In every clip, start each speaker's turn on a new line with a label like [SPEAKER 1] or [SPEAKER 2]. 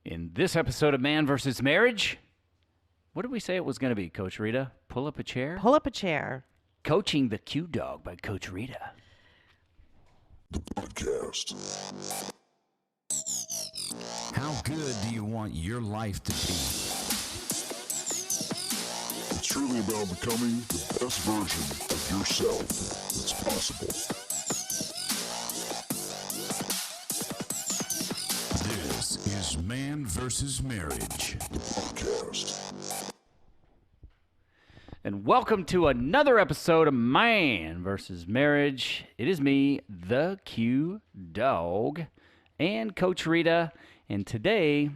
[SPEAKER 1] In this episode of Man vs. Marriage, what did we say it was going to be, Coach Rita? Pull up a chair?
[SPEAKER 2] Pull up a chair.
[SPEAKER 1] Coaching the Q Dog by Coach Rita.
[SPEAKER 3] The podcast.
[SPEAKER 4] How good do you want your life to be?
[SPEAKER 3] It's truly about becoming the best version of yourself that's possible.
[SPEAKER 4] This is Man vs. Marriage.
[SPEAKER 3] The podcast.
[SPEAKER 1] And welcome to another episode of Man vs. Marriage. It is me, the Q Dog, and Coach Rita. And today,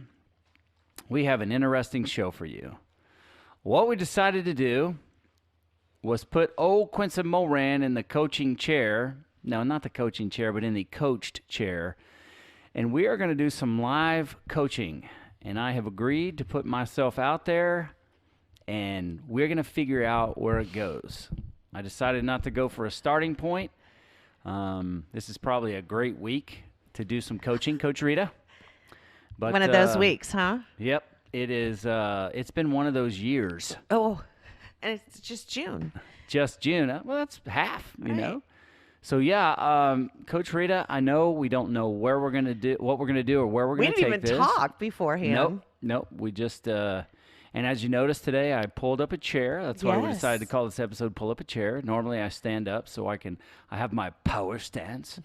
[SPEAKER 1] we have an interesting show for you. What we decided to do was put old Quincy Moran in the coaching chair. No, not the coaching chair, but in the coached chair. And we are going to do some live coaching. And I have agreed to put myself out there, and we're going to figure out where it goes. I decided not to go for a starting point. This is probably a great week to do some coaching, Coach Rita. But,
[SPEAKER 2] One of those weeks, huh?
[SPEAKER 1] Yep. It is. It's been one of those years.
[SPEAKER 2] Oh, and it's just June.
[SPEAKER 1] Just June. Well, that's half, you
[SPEAKER 2] Right.
[SPEAKER 1] know. So, yeah, Coach Rita, I know we don't know where we're going to do, what we're going to do, or where we're
[SPEAKER 2] We
[SPEAKER 1] going to take
[SPEAKER 2] didn't
[SPEAKER 1] this.
[SPEAKER 2] even talk beforehand.
[SPEAKER 1] Nope. We just, and as you noticed today, I pulled up a chair. That's why we
[SPEAKER 2] Yes.
[SPEAKER 1] decided to call this episode Pull Up a Chair. Normally I stand up so I have my power stance.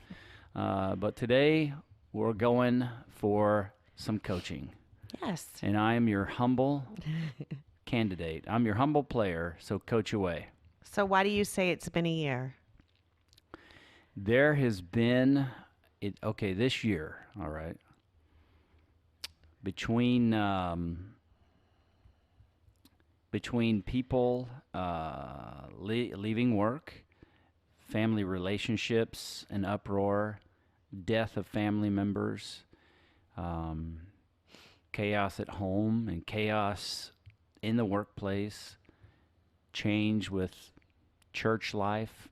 [SPEAKER 1] But today we're going for some coaching.
[SPEAKER 2] Yes.
[SPEAKER 1] And I am your humble candidate. I'm your humble player, so coach away.
[SPEAKER 2] So why do you say it's been a year?
[SPEAKER 1] There has been, this year, all right, between people leaving work, family relationships, an uproar, death of family members, chaos at home and chaos in the workplace, change with church life.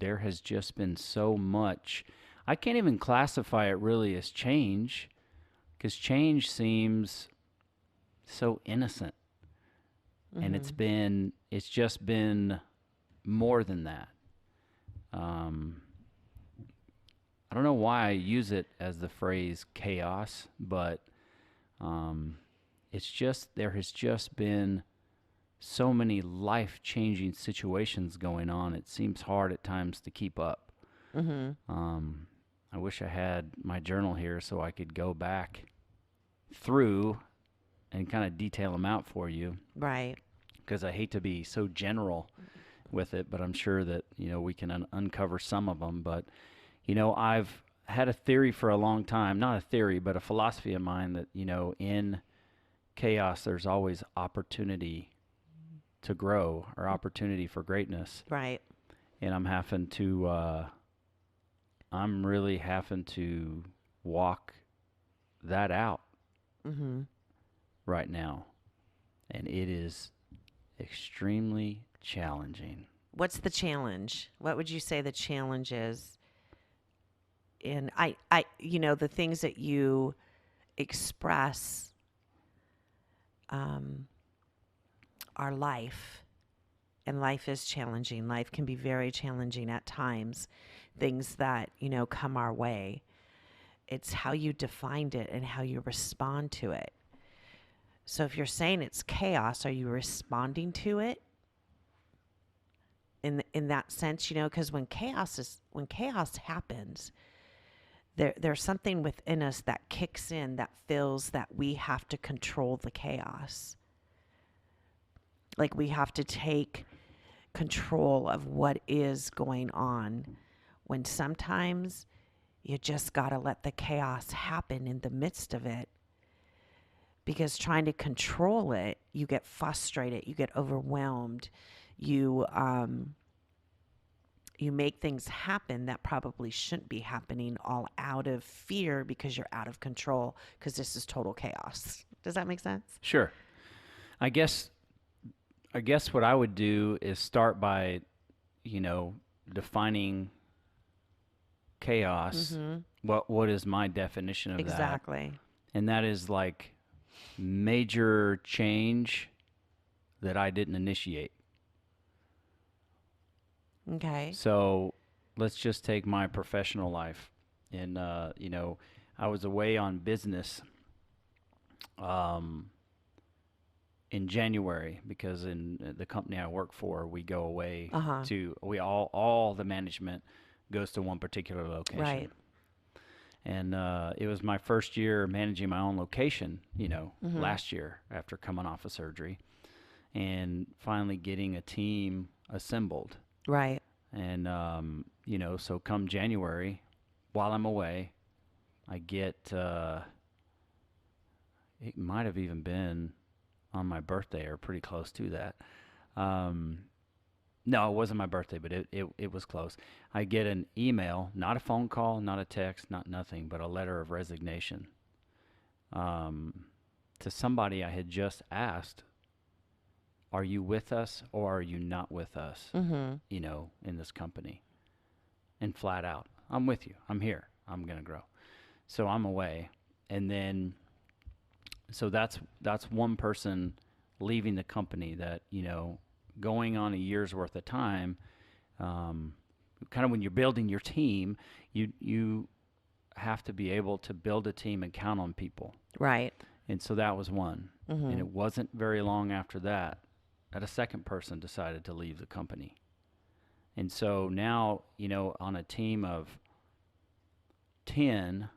[SPEAKER 1] There has just been so much. I can't even classify it really as change, because change seems so innocent.
[SPEAKER 2] Mm-hmm.
[SPEAKER 1] And it's just been more than that. I don't know why I use it as the phrase chaos, but there has just been so many life-changing situations going on. It seems hard at times to keep up.
[SPEAKER 2] Mm-hmm.
[SPEAKER 1] I wish I had my journal here so I could go back through and kind of detail them out for you,
[SPEAKER 2] Right.
[SPEAKER 1] because I hate to be so general with it, but I'm sure that, we can uncover some of them. But, I've had a theory for a long time, not a theory, but a philosophy of mine that, in chaos, there's always opportunity to grow or opportunity for greatness.
[SPEAKER 2] Right.
[SPEAKER 1] And I'm really having to walk that out
[SPEAKER 2] Mm-hmm.
[SPEAKER 1] right now. And it is extremely challenging.
[SPEAKER 2] What's the challenge? What would you say the challenge is? And the things that you express are life. And life is challenging. Life can be very challenging at times. Things that, come our way. It's how you defined it and how you respond to it. So if you're saying it's chaos, are you responding to it? In that sense, because when chaos happens, there's something within us that kicks in that feels that we have to control the chaos. Like we have to take control of what is going on, when sometimes you just got to let the chaos happen in the midst of it. Because trying to control it, you get frustrated, you get overwhelmed, you make things happen that probably shouldn't be happening, all out of fear because you're out of control, because this is total chaos. Does that make sense?
[SPEAKER 1] Sure. I guess what I would do is start by, defining chaos what is my definition of that?
[SPEAKER 2] Exactly.
[SPEAKER 1] And that is like major change that I didn't initiate.
[SPEAKER 2] Okay.
[SPEAKER 1] So let's just take my professional life. And, I was away on business in January because in the company I work for, we go away
[SPEAKER 2] Uh-huh.
[SPEAKER 1] all the management goes to one particular location.
[SPEAKER 2] Right.
[SPEAKER 1] And it was my first year managing my own location,
[SPEAKER 2] Mm-hmm.
[SPEAKER 1] last year after coming off of surgery and finally getting a team assembled.
[SPEAKER 2] Right.
[SPEAKER 1] And, so come January, while I'm away, I get, it might have even been on my birthday or pretty close to that. No, it wasn't my birthday, but it was close. I get an email, not a phone call, not a text, not nothing, but a letter of resignation to somebody I had just asked, are you with us or are you not with us,
[SPEAKER 2] Mm-hmm.
[SPEAKER 1] in this company? And flat out, I'm with you. I'm here. I'm going to grow. So I'm away. And then, so that's one person leaving the company that, going on a year's worth of time, kind of when you're building your team, you have to be able to build a team and count on people.
[SPEAKER 2] Right.
[SPEAKER 1] And so that was one.
[SPEAKER 2] Mm-hmm.
[SPEAKER 1] And it wasn't very long after that a second person decided to leave the company. And so now, on a team of 10,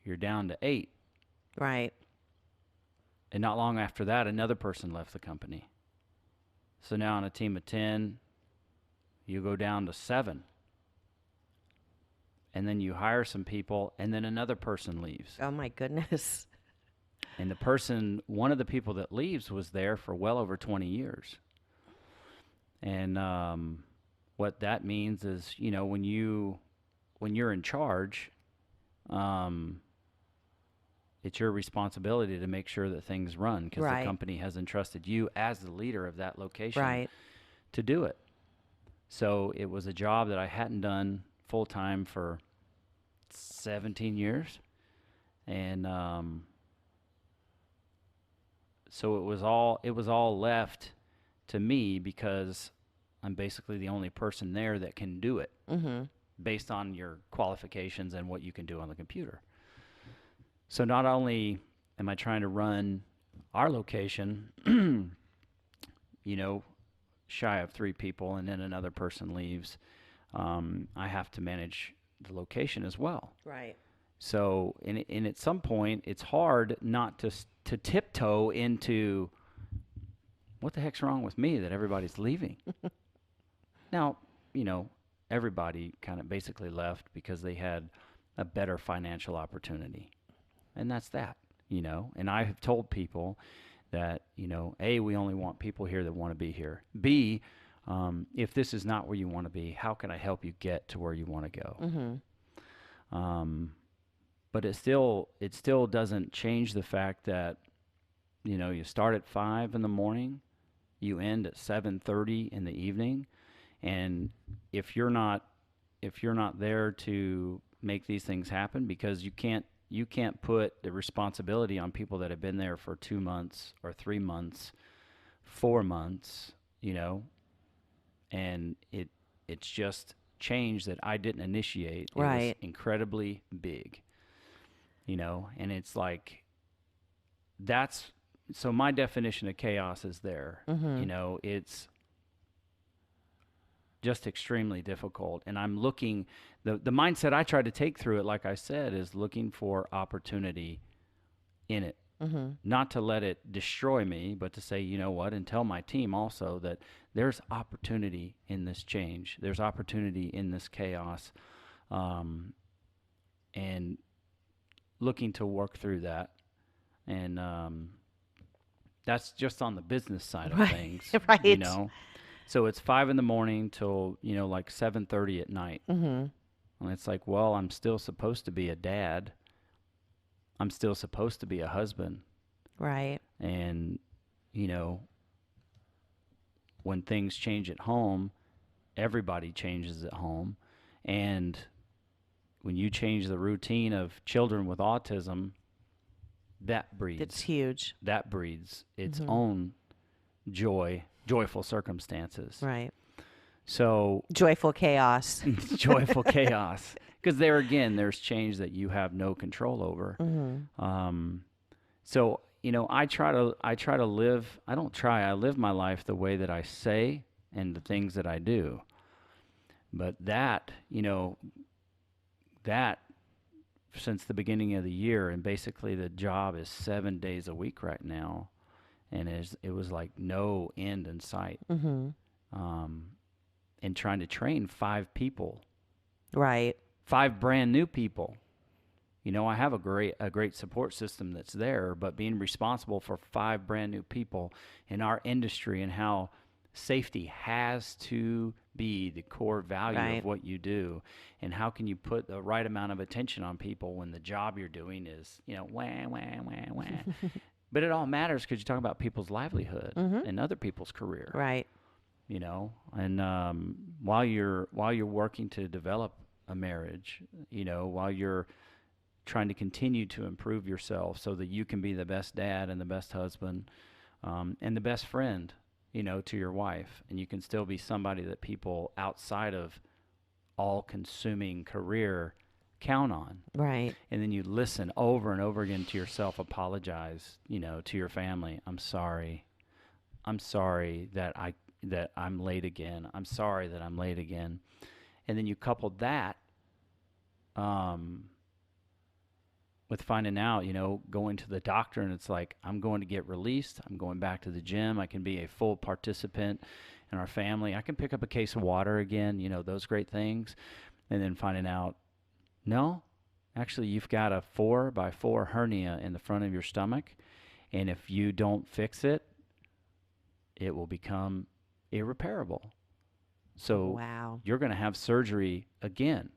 [SPEAKER 1] you're down to 8.
[SPEAKER 2] Right.
[SPEAKER 1] And not long after that, another person left the company. So now on a team of 10, you go down to 7. And then you hire some people, and then another person leaves.
[SPEAKER 2] Oh my goodness.
[SPEAKER 1] And one of the people that leaves was there for well over 20 years. And what that means is, when you're in charge, it's your responsibility to make sure that things run because
[SPEAKER 2] Right.
[SPEAKER 1] the company has entrusted you as the leader of that location
[SPEAKER 2] Right.
[SPEAKER 1] to do it. So it was a job that I hadn't done full time for 17 years. And so it was all left to me because I'm basically the only person there that can do it
[SPEAKER 2] Mm-hmm.
[SPEAKER 1] based on your qualifications and what you can do on the computer. So not only am I trying to run our location, shy of 3 people, and then another person leaves, I have to manage the location as well.
[SPEAKER 2] Right.
[SPEAKER 1] So, and at some point, it's hard not to tiptoe into what the heck's wrong with me that everybody's leaving. Now, everybody kind of basically left because they had a better financial opportunity. And that's that, And I have told people that, A, we only want people here that want to be here. B, if this is not where you want to be, how can I help you get to where you want to go?
[SPEAKER 2] Mm-hmm.
[SPEAKER 1] But it still doesn't change the fact that, you start at 5 in the morning, you end at 7:30 in the evening, and if you're not there to make these things happen, because you can't put the responsibility on people that have been there for 2 months or 3 months, 4 months, and it's just change that I didn't initiate. It
[SPEAKER 2] Right.
[SPEAKER 1] was incredibly big, and it's like so my definition of chaos is there.
[SPEAKER 2] Mm-hmm.
[SPEAKER 1] It's just extremely difficult. And I'm looking, the mindset I try to take through it, like I said, is looking for opportunity in it.
[SPEAKER 2] Mm-hmm.
[SPEAKER 1] Not to let it destroy me, but to say, you know what, and tell my team also that there's opportunity in this change. There's opportunity in this chaos. And looking to work through that. And that's just on the business side of
[SPEAKER 2] Right.
[SPEAKER 1] things.
[SPEAKER 2] Right.
[SPEAKER 1] So it's 5 in the morning till, like 7:30 at night.
[SPEAKER 2] Mm-hmm.
[SPEAKER 1] And it's like, well, I'm still supposed to be a dad. I'm still supposed to be a husband.
[SPEAKER 2] Right.
[SPEAKER 1] And, when things change at home, everybody changes at home. And when you change the routine of children with autism,
[SPEAKER 2] It's huge.
[SPEAKER 1] that breeds its own joyful circumstances.
[SPEAKER 2] Right.
[SPEAKER 1] So
[SPEAKER 2] Joyful chaos.
[SPEAKER 1] joyful chaos, because there's change that you have no control over. So I live my life the way that I say and the things that I do. But that since the beginning of the year, and basically the job is 7 days a week right now, and it was like no end in sight. And trying to train 5 people,
[SPEAKER 2] Right.
[SPEAKER 1] 5 brand new people. I have a great support system that's there, but being responsible for 5 brand new people in our industry, and how safety has to be the core value
[SPEAKER 2] Right.
[SPEAKER 1] of what you do, and how can you put the right amount of attention on people when the job you're doing is, wah, wah, wah, wah. But it all matters because you talk about people's livelihood and other people's career.
[SPEAKER 2] Right.
[SPEAKER 1] And while you're working to develop a marriage, while you're trying to continue to improve yourself so that you can be the best dad and the best husband, and the best friend, to your wife, and you can still be somebody that people outside of all-consuming career count on.
[SPEAKER 2] Right.
[SPEAKER 1] And then you listen over and over again to yourself, apologize, to your family. I'm sorry that I'm late again. I'm sorry that I'm late again. And then you couple that with finding out, going to the doctor, and it's like, I'm going to get released. I'm going back to the gym. I can be a full participant in our family. I can pick up a case of water again, those great things. And then finding out, no, actually, you've got a 4x4 hernia in the front of your stomach. And if you don't fix it, it will become irreparable. So
[SPEAKER 2] Wow.
[SPEAKER 1] you're going to have surgery again,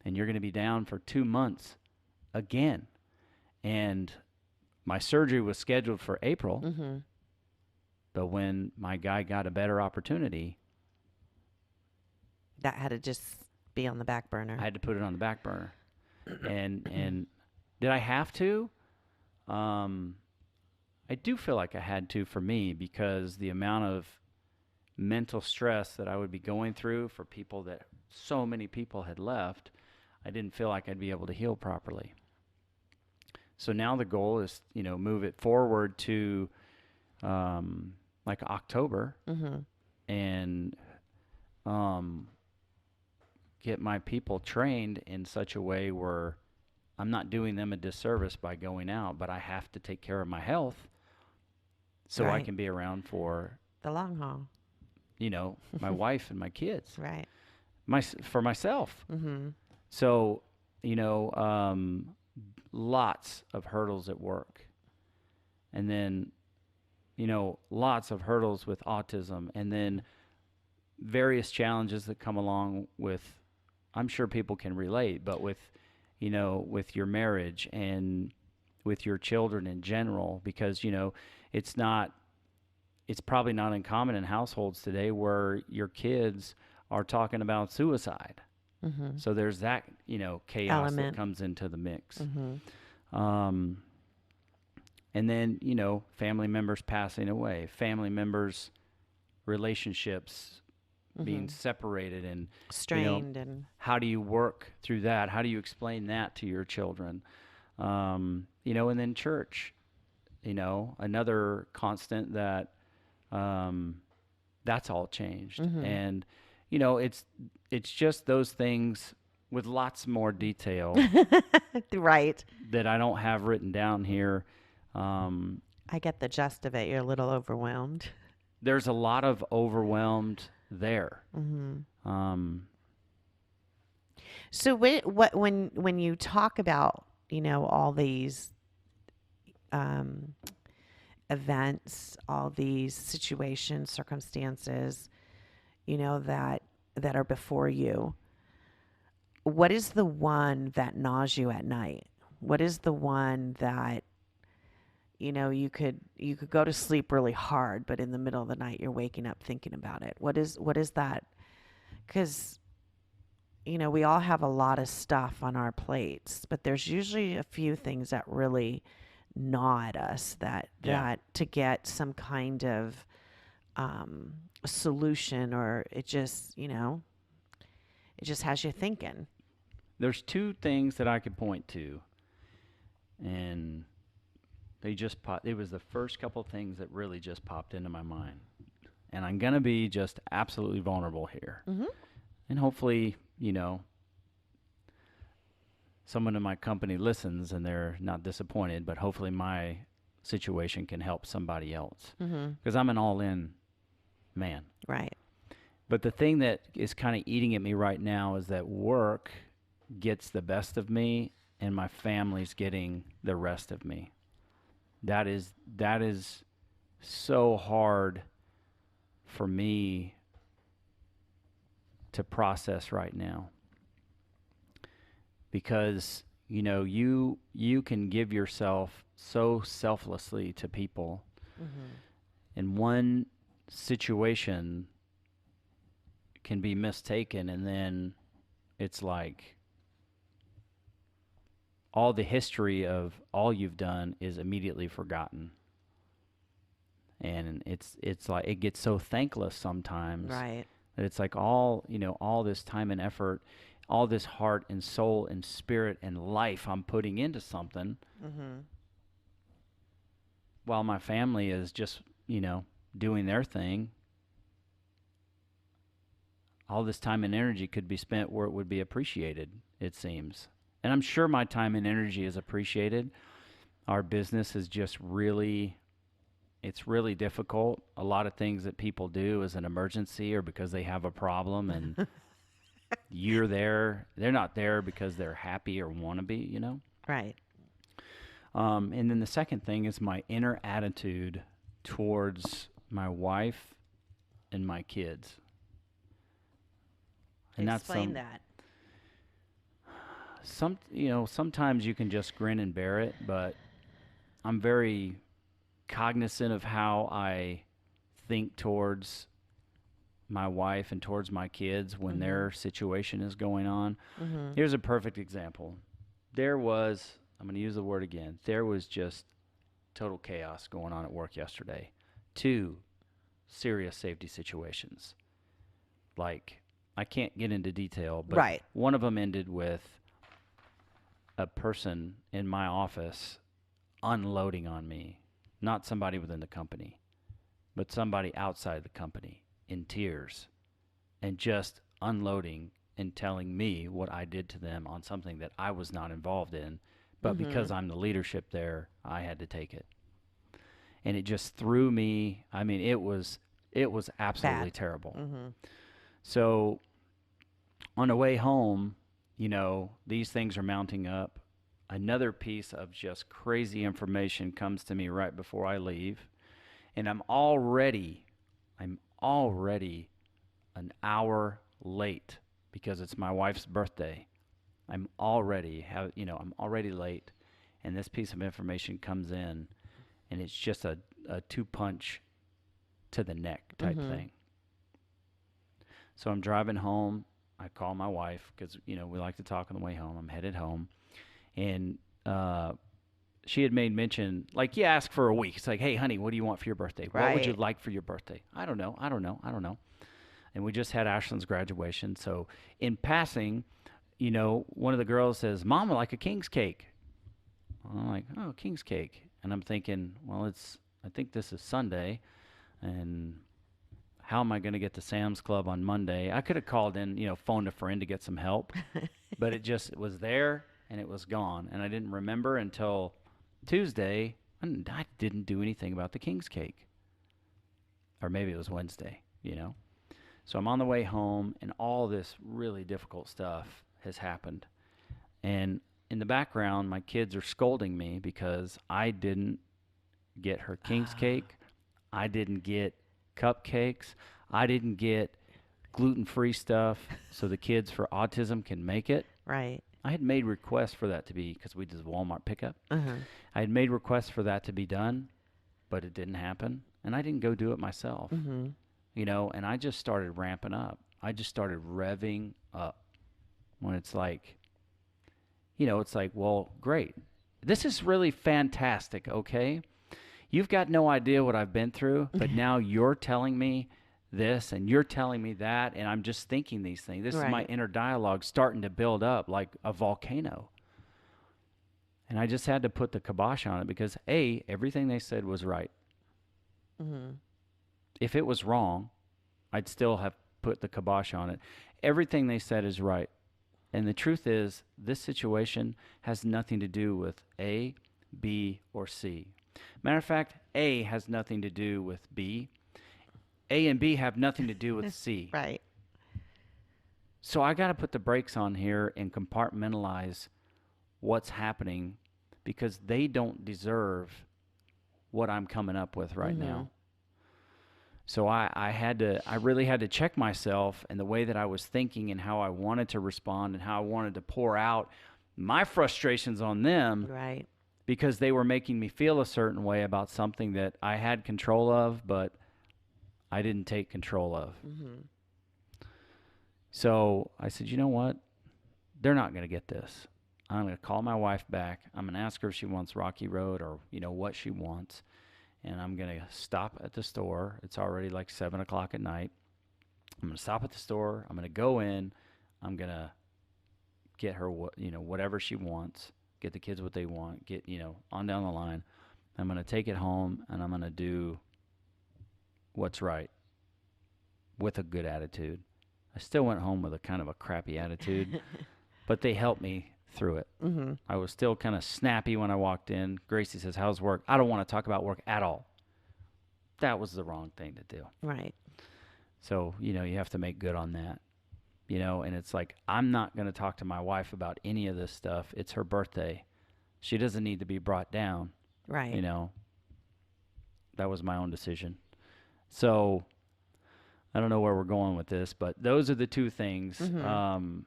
[SPEAKER 1] and you're going to be down for 2 months again. And my surgery was scheduled for April, but when my guy got a better opportunity,
[SPEAKER 2] That had to just be on the back burner.
[SPEAKER 1] I had to put it on the back burner. And did I have to? I do feel like I had to, for me, because the amount of mental stress that I would be going through for people that so many people had left, I didn't feel like I'd be able to heal properly. So now the goal is, move it forward to like October, and get my people trained in such a way where I'm not doing them a disservice by going out, but I have to take care of my health so I
[SPEAKER 2] Right.
[SPEAKER 1] can be around for,
[SPEAKER 2] The long haul.
[SPEAKER 1] my wife and my kids,
[SPEAKER 2] Right.
[SPEAKER 1] for myself. So, lots of hurdles at work. And then, lots of hurdles with autism, and then various challenges that come along with, I'm sure people can relate, but with your marriage and with your children in general, because, it's probably not uncommon in households today where your kids are talking about suicide. So there's that, chaos
[SPEAKER 2] Element.
[SPEAKER 1] that comes into the mix. And then, family members passing away, family members' relationships being separated, and
[SPEAKER 2] Strained and
[SPEAKER 1] how do you work through that? How do you explain that to your children? And then church, another constant that that's all changed. And, it's just those things with lots more detail
[SPEAKER 2] right.
[SPEAKER 1] that I don't have written down here.
[SPEAKER 2] I get the gist of it. You're a little overwhelmed.
[SPEAKER 1] There's a lot of overwhelmed there.
[SPEAKER 2] So when you talk about, all these events, all these situations, circumstances, that are before you, what is the one that gnaws you at night? What is the one that you could go to sleep really hard, but in the middle of the night you're waking up thinking about it? What is that? Because we all have a lot of stuff on our plates, but there's usually a few things that really gnaw at us that to get some kind of solution, or it just, it just has you thinking.
[SPEAKER 1] There's two things that I could point to, and they just popped. It was the first couple of things that really just popped into my mind. And I'm going to be just absolutely vulnerable here.
[SPEAKER 2] Mm-hmm.
[SPEAKER 1] And hopefully, someone in my company listens and they're not disappointed, but hopefully my situation can help somebody else. Because I'm an all-in man.
[SPEAKER 2] Right.
[SPEAKER 1] But the thing that is kind of eating at me right now is that work gets the best of me and my family's getting the rest of me. That is so hard for me to process right now. Because, you can give yourself so selflessly to people. And one situation can be mistaken, and then it's like all the history of all you've done is immediately forgotten. And it's like it gets so thankless sometimes.
[SPEAKER 2] Right.
[SPEAKER 1] That it's like all this time and effort, all this heart and soul and spirit and life I'm putting into something, while my family is just, doing their thing. All this time and energy could be spent where it would be appreciated, it seems. And I'm sure my time and energy is appreciated. Our business is just it's really difficult. A lot of things that people do as an emergency or because they have a problem, and you're there. They're not there because they're happy or want to be,
[SPEAKER 2] Right.
[SPEAKER 1] And then the second thing is my inner attitude towards my wife and my kids. And
[SPEAKER 2] Explain that.
[SPEAKER 1] Sometimes you can just grin and bear it, but I'm very cognizant of how I think towards my wife and towards my kids when their situation is going on. Here's a perfect example. I'm going to use the word again, there was just total chaos going on at work yesterday. 2 serious safety situations. Like, I can't get into detail, but
[SPEAKER 2] Right.
[SPEAKER 1] one of them ended with a person in my office unloading on me. Not somebody within the company, but somebody outside the company in tears and just unloading and telling me what I did to them on something that I was not involved in. But because I'm the leadership there, I had to take it. And it just threw me. I mean, it was absolutely terrible. So on the way home, these things are mounting up. Another piece of just crazy information comes to me right before I leave. And I'm already an hour late because it's my wife's birthday. I'm already late, and this piece of information comes in, and it's just a 2-punch to the neck type thing. So I'm driving home. I call my wife because, we like to talk on the way home. I'm headed home. And she had made mention, like, you ask for a week. It's like, hey, honey, what do you want for your birthday? What would you
[SPEAKER 2] Right.
[SPEAKER 1] like for your birthday? I don't know. And we just had Ashlyn's graduation. So in passing, one of the girls says, Mom, I like a king's cake. I'm like, oh, king's cake. And I'm thinking, well, I think this is Sunday. And how am I going to get to Sam's Club on Monday? I could have called in, phoned a friend to get some help. But it was there and it was gone. And I didn't remember until Tuesday. I didn't do anything about the king's cake. Or maybe it was Wednesday, So I'm on the way home, and all this really difficult stuff has happened. And in the background, my kids are scolding me because I didn't get her king's cake. I didn't get cupcakes. I didn't get gluten-free stuff so the kids for autism can make it.
[SPEAKER 2] Right.
[SPEAKER 1] I had made requests for that to be, because we did Walmart pickup.
[SPEAKER 2] Uh-huh.
[SPEAKER 1] I had made requests for that to be done, but it didn't happen. And I didn't go do it myself.
[SPEAKER 2] Mm-hmm.
[SPEAKER 1] And I just started ramping up. I just started revving up. when it's like, it's like, well, great. This is really fantastic, okay? You've got no idea what I've been through, but now you're telling me this and you're telling me that, and I'm just thinking these things. This is my
[SPEAKER 2] Right.
[SPEAKER 1] inner dialogue starting to build up like a volcano. And I just had to put the kibosh on it because, A, everything they said was right.
[SPEAKER 2] Mm-hmm.
[SPEAKER 1] If it was wrong, I'd still have put the kibosh on it. Everything they said is right. And the truth is, this situation has nothing to do with A, B, or C. Matter of fact, A has nothing to do with B. A and B have nothing to do with C.
[SPEAKER 2] Right.
[SPEAKER 1] So I got to put the brakes on here and compartmentalize what's happening because they don't deserve what I'm coming up with right now. So I really had to check myself and the way that I was thinking and how I wanted to respond and how I wanted to pour out my frustrations on them
[SPEAKER 2] Right.
[SPEAKER 1] because they were making me feel a certain way about something that I had control of, but I didn't take control of.
[SPEAKER 2] Mm-hmm.
[SPEAKER 1] So I said, you know what? They're not going to get this. I'm going to call my wife back. I'm going to ask her if she wants Rocky Road or, what she wants. And I'm going to stop at the store. It's already like 7 o'clock at night. I'm going to stop at the store. I'm going to go in. I'm going to get her whatever she wants, get the kids what they want, get, on down the line. I'm going to take it home and I'm going to do what's right with a good attitude. I still went home with a kind of a crappy attitude, but they helped me through it.
[SPEAKER 2] Mm-hmm.
[SPEAKER 1] I was still kind of snappy when I walked in. Gracie says, how's work? I don't want to talk about work at all. That was the wrong thing to do.
[SPEAKER 2] Right.
[SPEAKER 1] So, you have to make good on that. And it's like, I'm not going to talk to my wife about any of this stuff. It's her birthday. She doesn't need to be brought down.
[SPEAKER 2] Right.
[SPEAKER 1] That was my own decision. So I don't know where we're going with this, but those are the two things.
[SPEAKER 2] Mm-hmm.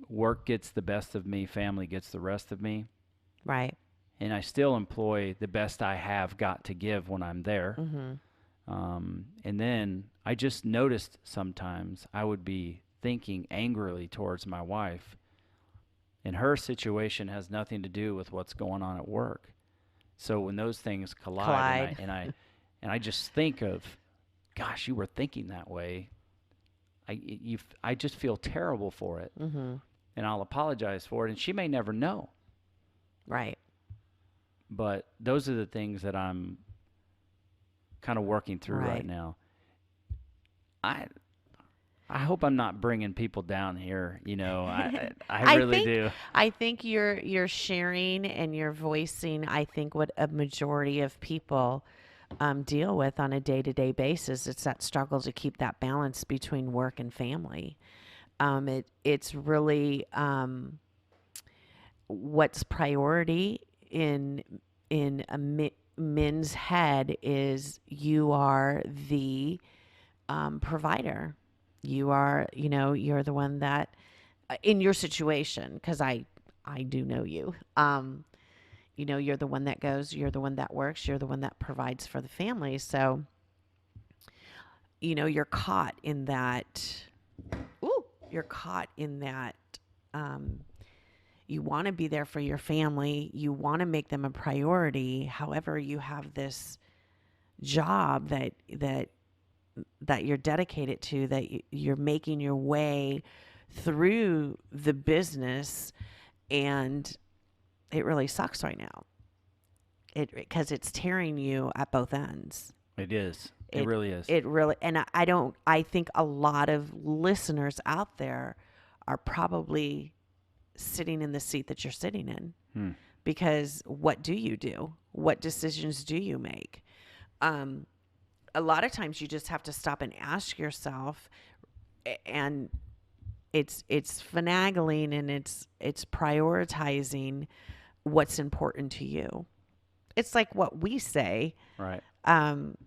[SPEAKER 1] Work gets the best of me, family gets the rest of me.
[SPEAKER 2] Right.
[SPEAKER 1] And I still employ the best I have got to give when I'm there.
[SPEAKER 2] Mm-hmm.
[SPEAKER 1] And then I just noticed sometimes I would be thinking angrily towards my wife, and her situation has nothing to do with what's going on at work. So when those things collide. And I just think of, gosh, you were thinking that way. I just feel terrible for it.
[SPEAKER 2] Mm-hmm.
[SPEAKER 1] And I'll apologize for it, and she may never know.
[SPEAKER 2] Right.
[SPEAKER 1] But those are the things that I'm kind of working through right now. I hope I'm not bringing people down here. I really do.
[SPEAKER 2] I think you're sharing and you're voicing, I think, what a majority of people deal with on a day-to-day basis. It's that struggle to keep that balance between work and family. It's really what's priority in a men's head is you are the provider. You are, you're the one that in your situation, because I do know you. You're the one that goes, you're the one that works, you're the one that provides for the family. So, you're caught in that. You're caught in that. You want to be there for your family. You want to make them a priority. However, you have this job that you're dedicated to, that you're making your way through the business, and it really sucks right now. Because it's tearing you at both ends.
[SPEAKER 1] It is. It really is.
[SPEAKER 2] It really, and I think a lot of listeners out there are probably sitting in the seat that you're sitting in. Because what do you do? What decisions do you make? A lot of times you just have to stop and ask yourself, and it's finagling and it's prioritizing what's important to you. It's like what we say.
[SPEAKER 1] Right.
[SPEAKER 2] And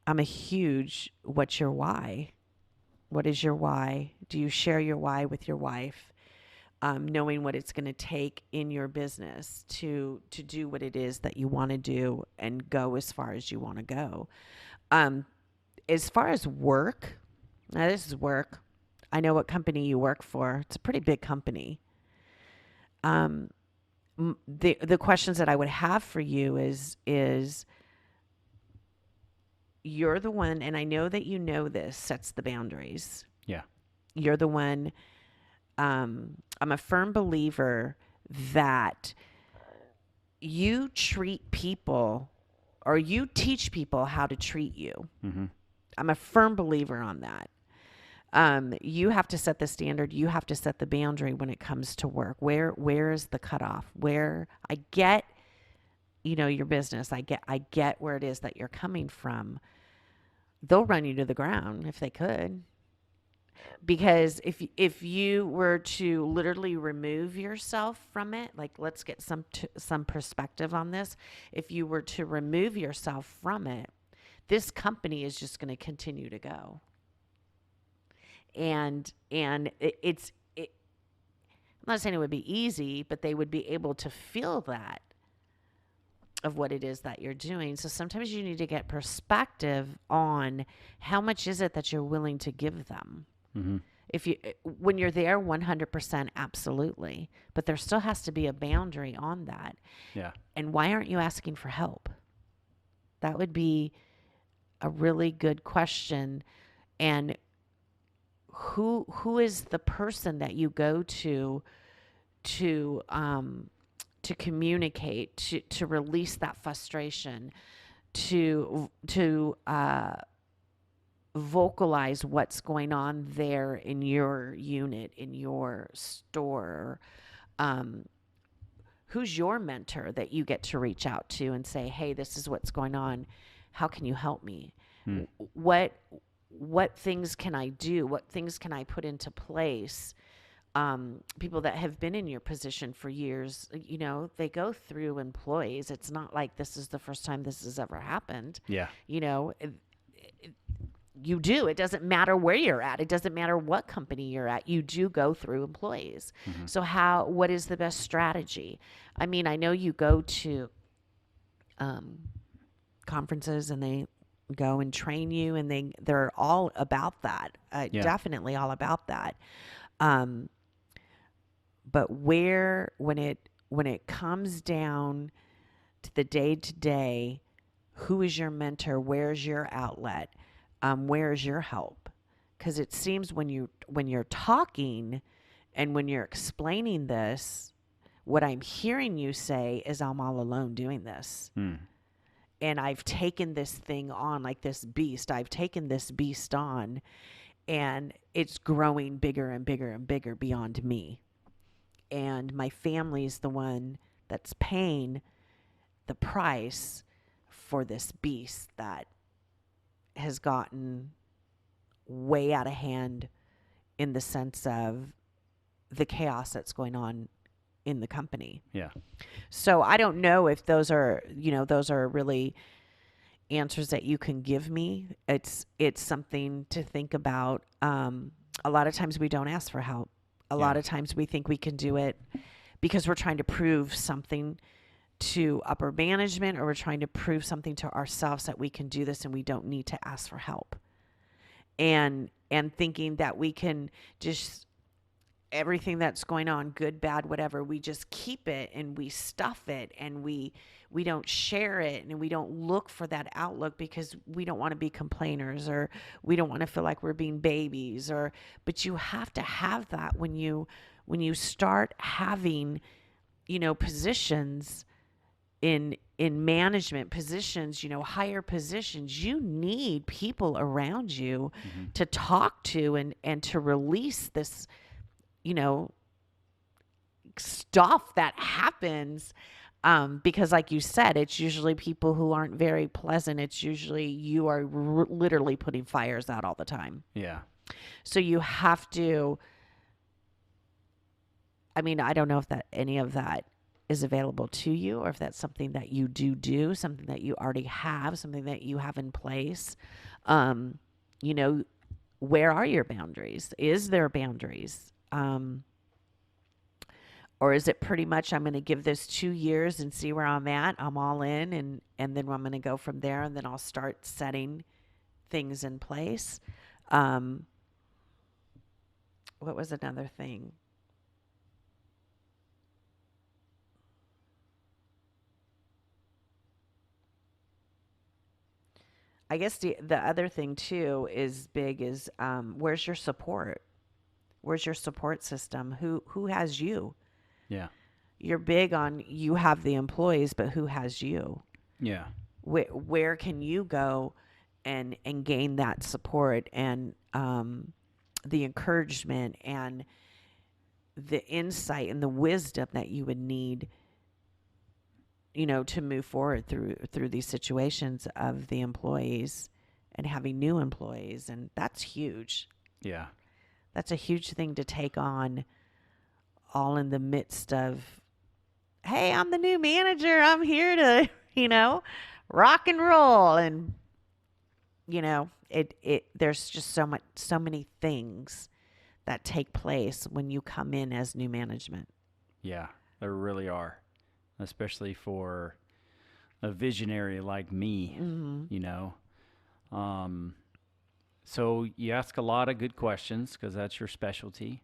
[SPEAKER 2] I'm a huge, what's your why? What is your why? Do you share your why with your wife? Knowing what it's going to take in your business to do what it is that you want to do and go as far as you want to go. As far as work, now this is work. I know what company you work for. It's a pretty big company. The questions that I would have for you is you're the one, and I know that you know this, sets the boundaries.
[SPEAKER 1] Yeah.
[SPEAKER 2] You're the one. I'm a firm believer that you treat people, or you teach people how to treat you.
[SPEAKER 1] Mm-hmm.
[SPEAKER 2] I'm a firm believer on that. You have to set the standard. You have to set the boundary when it comes to work. Where is the cutoff? Where I get, your business. I get where it is that you're coming from. They'll run you to the ground if they could. Because if you were to literally remove yourself from it, like let's get some perspective on this. If you were to remove yourself from it, this company is just going to continue to go. And I'm not saying it would be easy, but they would be able to feel that of what it is that you're doing. So sometimes you need to get perspective on how much is it that you're willing to give them.
[SPEAKER 1] Mm-hmm.
[SPEAKER 2] When you're there 100%, absolutely, but there still has to be a boundary on that.
[SPEAKER 1] Yeah.
[SPEAKER 2] And why aren't you asking for help? That would be a really good question. And who is the person that you go to communicate, to release that frustration, to vocalize what's going on there in your unit, in your store? Who's your mentor that you get to reach out to and say, hey, this is what's going on. How can you help me? What things can I do? What things can I put into place? People that have been in your position for years, they go through employees. It's not like this is the first time this has ever happened.
[SPEAKER 1] Yeah.
[SPEAKER 2] You do. It doesn't matter where you're at. It doesn't matter what company you're at. You do go through employees. Mm-hmm. So what is the best strategy? I mean, I know you go to conferences and they go and train you, and they're all about that. Definitely all about that. But when it comes down to the day-to-day, who is your mentor? Where's your outlet? Where's your help? Because it seems when you're talking and when you're explaining this, what I'm hearing you say is, I'm all alone doing this. And I've taken this thing on, like this beast. I've taken this beast on, and it's growing bigger and bigger and bigger beyond me. And my family's the one that's paying the price for this beast that has gotten way out of hand in the sense of the chaos that's going on in the company.
[SPEAKER 1] Yeah.
[SPEAKER 2] So I don't know if those are really answers that you can give me. It's something to think about. A lot of times we don't ask for help. A lot of times we think we can do it because we're trying to prove something to upper management, or we're trying to prove something to ourselves that we can do this and we don't need to ask for help. And thinking that we can just, everything that's going on, good, bad, whatever, we just keep it and we stuff it and we don't share it and we don't look for that outlook because we don't want to be complainers, or we don't want to feel like we're being babies, but you have to have that when you start having, positions in management positions, higher positions. You need people around you to talk to and to release this, stuff that happens. Because like you said, it's usually people who aren't very pleasant. It's usually you are literally putting fires out all the time.
[SPEAKER 1] Yeah.
[SPEAKER 2] So you have to, I don't know if any of that is available to you, or if that's something that you do, something that you already have, something that you have in place. Where are your boundaries? Is there boundaries? Or is it pretty much, I'm going to give this 2 years and see where I'm at. I'm all in, and then I'm going to go from there, and then I'll start setting things in place. what was another thing? I guess the other thing too is big is where's your support? Where's your support system? Who has you?
[SPEAKER 1] Yeah.
[SPEAKER 2] You're big on you have the employees, but who has you?
[SPEAKER 1] Yeah.
[SPEAKER 2] Where can you go and gain that support and the encouragement and the insight and the wisdom that you would need, to move forward through these situations of the employees and having new employees. And that's huge.
[SPEAKER 1] Yeah.
[SPEAKER 2] That's a huge thing to take on, all in the midst of, hey, I'm the new manager. I'm here to, rock and roll. And, there's just so many things that take place when you come in as new management.
[SPEAKER 1] Yeah. There really are, especially for a visionary like me, So you ask a lot of good questions because that's your specialty.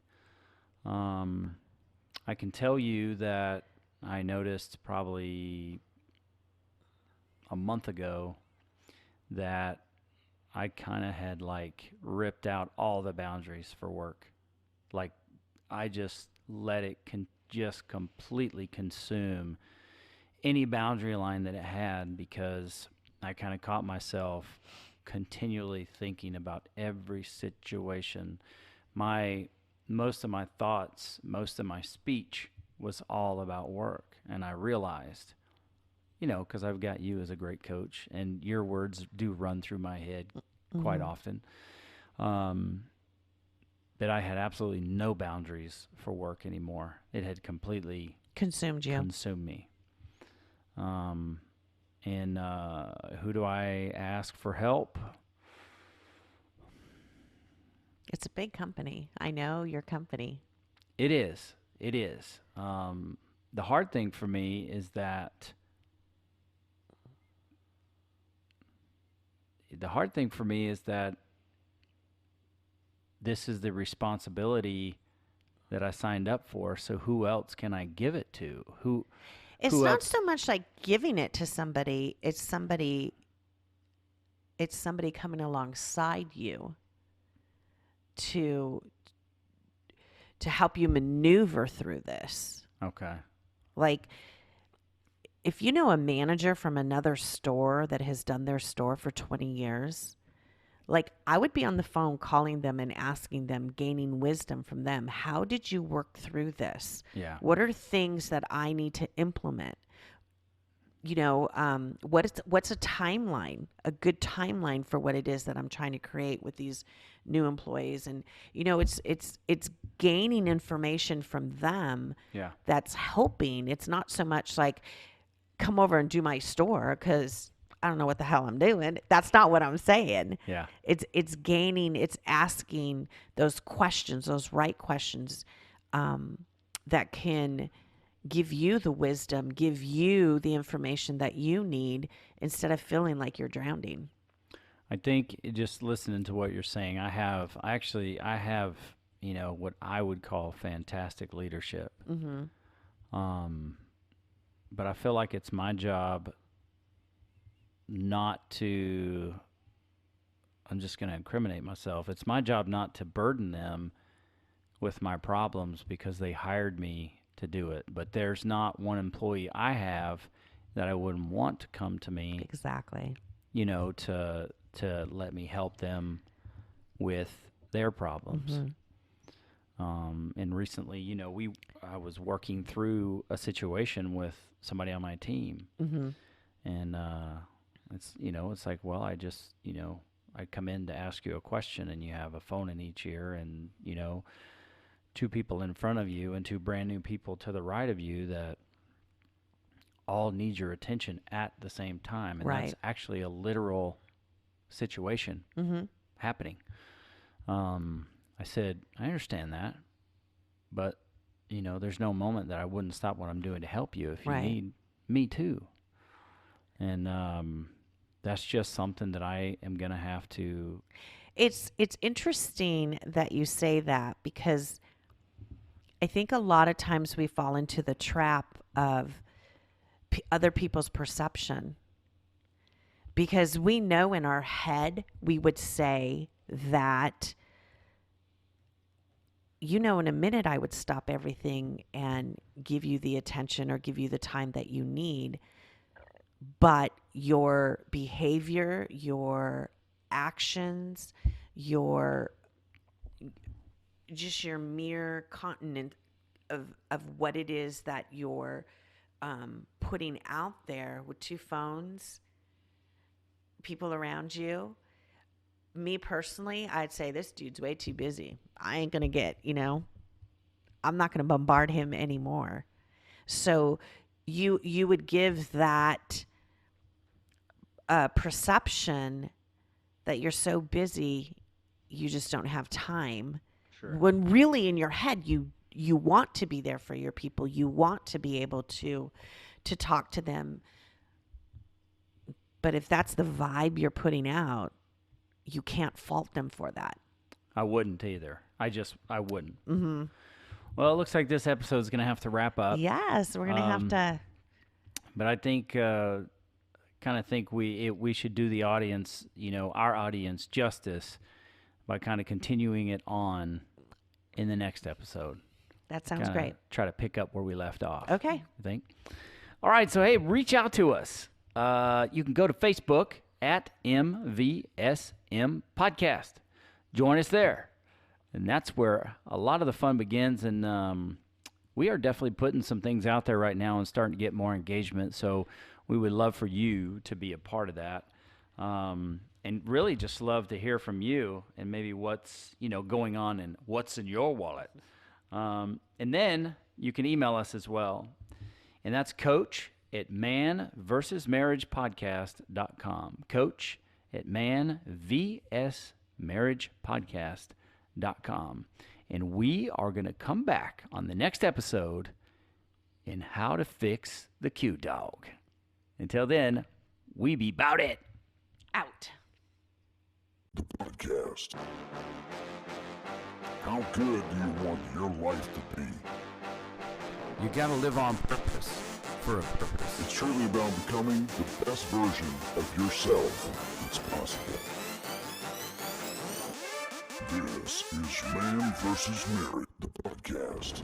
[SPEAKER 1] I can tell you that I noticed probably a month ago that I kind of had like ripped out all the boundaries for work. Like I just let it just completely consume any boundary line that it had because I kind of caught myself continually thinking about every situation. Most of my thoughts, most of my speech was all about work. And I realized, because I've got you as a great coach and your words do run through my head quite often, that I had absolutely no boundaries for work anymore. It had completely
[SPEAKER 2] Consumed you.
[SPEAKER 1] consumed me. And who do I ask for help?
[SPEAKER 2] It's a big company. I know your company.
[SPEAKER 1] It is. It is. The hard thing for me is that this is the responsibility that I signed up for. So who else can I give it to?
[SPEAKER 2] It's
[SPEAKER 1] Who
[SPEAKER 2] not
[SPEAKER 1] else?
[SPEAKER 2] so much like giving it to somebody. It's somebody coming alongside you to help you maneuver through this.
[SPEAKER 1] Okay.
[SPEAKER 2] Like, if you know a manager from another store that has done their store for 20 years, like I would be on the phone calling them and asking them, gaining wisdom from them. How did you work through this?
[SPEAKER 1] Yeah.
[SPEAKER 2] What are things that I need to implement? What's a timeline, a good timeline for what it is that I'm trying to create with these new employees? And, it's gaining information from them
[SPEAKER 1] Yeah.
[SPEAKER 2] that's helping. It's not so much like, come over and do my store because I don't know what the hell I'm doing. That's not what I'm saying.
[SPEAKER 1] Yeah.
[SPEAKER 2] It's gaining, it's asking those questions, those right questions, that can give you the wisdom, give you the information that you need instead of feeling like you're drowning.
[SPEAKER 1] I think just listening to what you're saying, I have, what I would call fantastic leadership.
[SPEAKER 2] Mm-hmm.
[SPEAKER 1] But I feel like it's my job not to, I'm just going to incriminate myself. It's my job not to burden them with my problems because they hired me to do it. But there's not one employee I have that I wouldn't want to come to me,
[SPEAKER 2] Exactly.
[SPEAKER 1] to let me help them with their problems. And recently, I was working through a situation with somebody on my team, and it's like, well, I just, I come in to ask you a question, and you have a phone in each ear, and two people in front of you and two brand new people to the right of you that all need your attention at the same time, and
[SPEAKER 2] Right.
[SPEAKER 1] that's actually a literal situation happening. I said, I understand that, but there's no moment that I wouldn't stop what I'm doing to help you if you
[SPEAKER 2] Right.
[SPEAKER 1] need me too. And that's just something that I am going to have to
[SPEAKER 2] It's interesting that you say that, because I think a lot of times we fall into the trap of other people's perception, because we know in our head we would say that, in a minute I would stop everything and give you the attention or give you the time that you need. But your behavior, your actions, your mere continent of what it is that you're putting out there with 2 phones, people around you. Me personally, I'd say this dude's way too busy. I ain't gonna get, I'm not gonna bombard him anymore. So you would give that perception that you're so busy you just don't have time.
[SPEAKER 1] Sure.
[SPEAKER 2] When really in your head you want to be there for your people. You want to be able to talk to them. But if that's the vibe you're putting out, you can't fault them for that.
[SPEAKER 1] I wouldn't either. I wouldn't.
[SPEAKER 2] Mm-hmm.
[SPEAKER 1] Well, it looks like this episode is going to have to wrap up.
[SPEAKER 2] Yes, we're going to have to.
[SPEAKER 1] But I think, we should do the audience, our audience justice by kind of continuing it on in the next episode.
[SPEAKER 2] That sounds
[SPEAKER 1] Kinda
[SPEAKER 2] great.
[SPEAKER 1] Try to pick up where we left off.
[SPEAKER 2] Okay.
[SPEAKER 1] I think. All right. So, hey, reach out to us. You can go to Facebook at MVSM Podcast. Join us there. And that's where a lot of the fun begins. And we are definitely putting some things out there right now and starting to get more engagement. So we would love for you to be a part of that. And really just love to hear from you and maybe what's, going on and what's in your wallet. And then you can email us as well. And that's coach@manvsmarriagepodcast.com. coach@manvsmarriagepodcast.com. And we are going to come back on the next episode in how to fix the Q dog. Until then, we be 'bout it.
[SPEAKER 2] Out.
[SPEAKER 3] The podcast. How good do you want your life to be?
[SPEAKER 4] You gotta live on purpose, for a purpose.
[SPEAKER 3] It's truly about becoming the best version of yourself that's possible. This is Man vs. Marriage, the podcast.